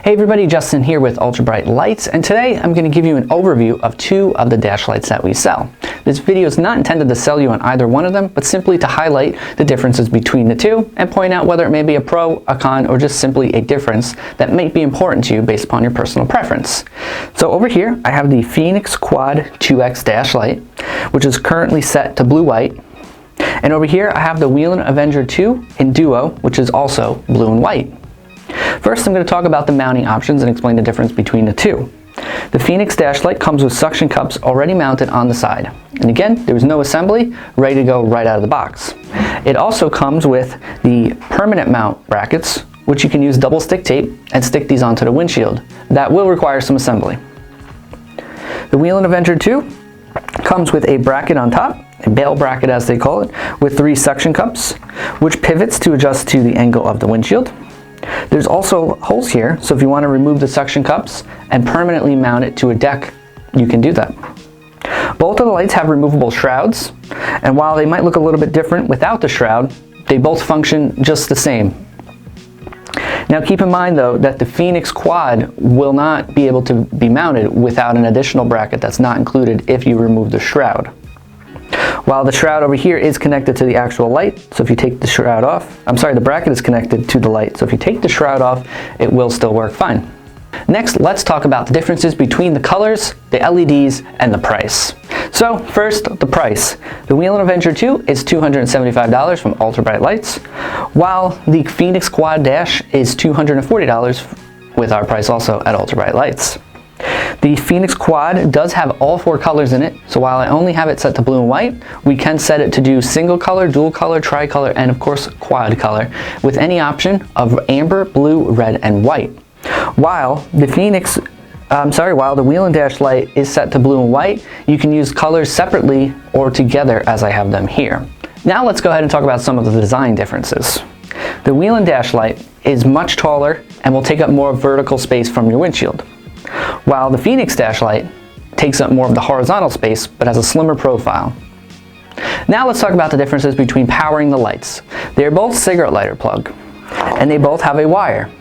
Hey everybody, Justin here with Ultra Bright Lights, and today I'm going to give you an overview of two of the dash lights that we sell. This video is not intended to sell you on either one of them, but simply to highlight the differences between the two and point out whether it may be a pro, a con, or just simply a difference that might be important to you based upon your personal preference. So over here I have the Feniex Quad 2X dash light, which is currently set to blue-white. And over here I have the Whelen Avenger II Duo, which is also blue and white. First, I'm going to talk about the mounting options and explain the difference between the two. The Feniex dash light comes with suction cups already mounted on the side. And again, there's no assembly, ready to go right out of the box. It also comes with the permanent mount brackets, which you can use double stick tape and stick these onto the windshield. That will require some assembly. The Whelen Avenger II comes with a bracket on top, a bail bracket as they call it, with 3 suction cups, which pivots to adjust to the angle of the windshield. There's also holes here, so if you want to remove the suction cups and permanently mount it to a deck, you can do that. Both of the lights have removable shrouds, and while they might look a little bit different without the shroud, they both function just the same. Now keep in mind though that the Feniex Quad will not be able to be mounted without an additional bracket that's not included if you remove the shroud. While the shroud over here is connected to the actual light, so if you take the shroud off, the bracket is connected to the light, so if you take the shroud off, it will still work fine. Next, let's talk about the differences between the colors, the LEDs, and the price. So first, the price. The Whelen Avenger II is $275 from Ultra Bright Lights, while the Feniex Quad Dash is $240 with our price also at Ultra Bright Lights. The Feniex Quad does have all 4 colors in it, so while I only have it set to blue and white, we can set it to do single color, dual color, tricolor, and of course quad color, with any option of amber, blue, red, and white. While the Whelen Dash light is set to blue and white, you can use colors separately or together as I have them here. Now let's go ahead and talk about some of the design differences. The Whelen Dash light is much taller and will take up more vertical space from your windshield, while the Feniex dash light takes up more of the horizontal space but has a slimmer profile. Now let's talk about the differences between powering the lights. They are both cigarette lighter plug, and they both have a wire.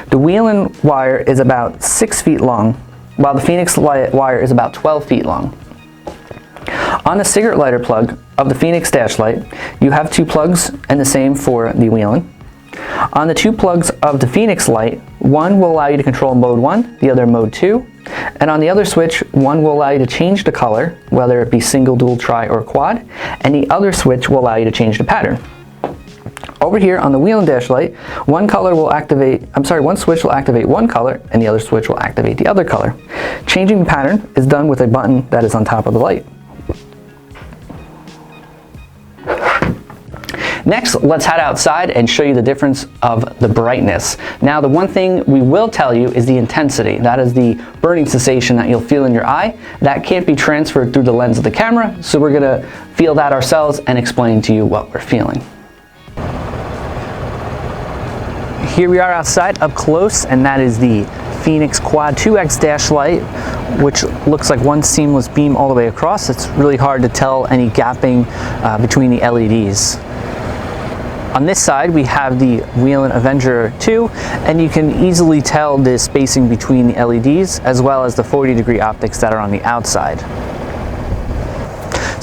The Whelen wire is about 6 feet long, while the Feniex wire is about 12 feet long. On the cigarette lighter plug of the Feniex dash light, you have 2 plugs, and the same for the Whelen. On the 2 plugs of the Feniex light, one will allow you to control mode 1, the other mode 2, and on the other switch, one will allow you to change the color, whether it be single, dual, tri, or quad, and the other switch will allow you to change the pattern. Over here on the Whelen Dash light, one switch will activate one color, and the other switch will activate the other color. Changing the pattern is done with a button that is on top of the light. Next, let's head outside and show you the difference of the brightness. Now, the one thing we will tell you is the intensity. That is the burning sensation that you'll feel in your eye. That can't be transferred through the lens of the camera, so we're gonna feel that ourselves and explain to you what we're feeling. Here we are outside up close, and that is the Feniex Quad 2X dash light, which looks like one seamless beam all the way across. It's really hard to tell any gapping between the LEDs. On this side, we have the Whelen Avenger II, and you can easily tell the spacing between the LEDs as well as the 40-degree optics that are on the outside.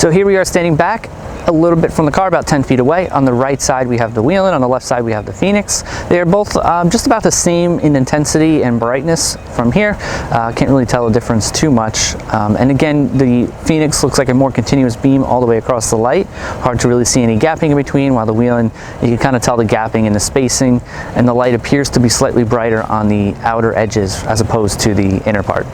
So here we are standing back a little bit from the car, about 10 feet away. On the right side we have the Whelen, on the left side we have the Feniex. They are both just about the same in intensity and brightness from here. Can't really tell the difference too much. And again, the Feniex looks like a more continuous beam all the way across the light. Hard to really see any gapping in between, while the Whelen, you can kind of tell the gapping in the spacing, and the light appears to be slightly brighter on the outer edges as opposed to the inner part.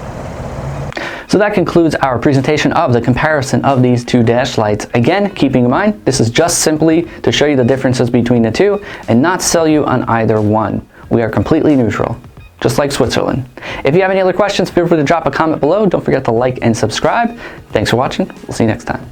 So that concludes our presentation of the comparison of these two dash lights. Again, keeping in mind, this is just simply to show you the differences between the two and not sell you on either one. We are completely neutral, just like Switzerland. If you have any other questions, feel free to drop a comment below. Don't forget to like and subscribe. Thanks for watching. We'll see you next time.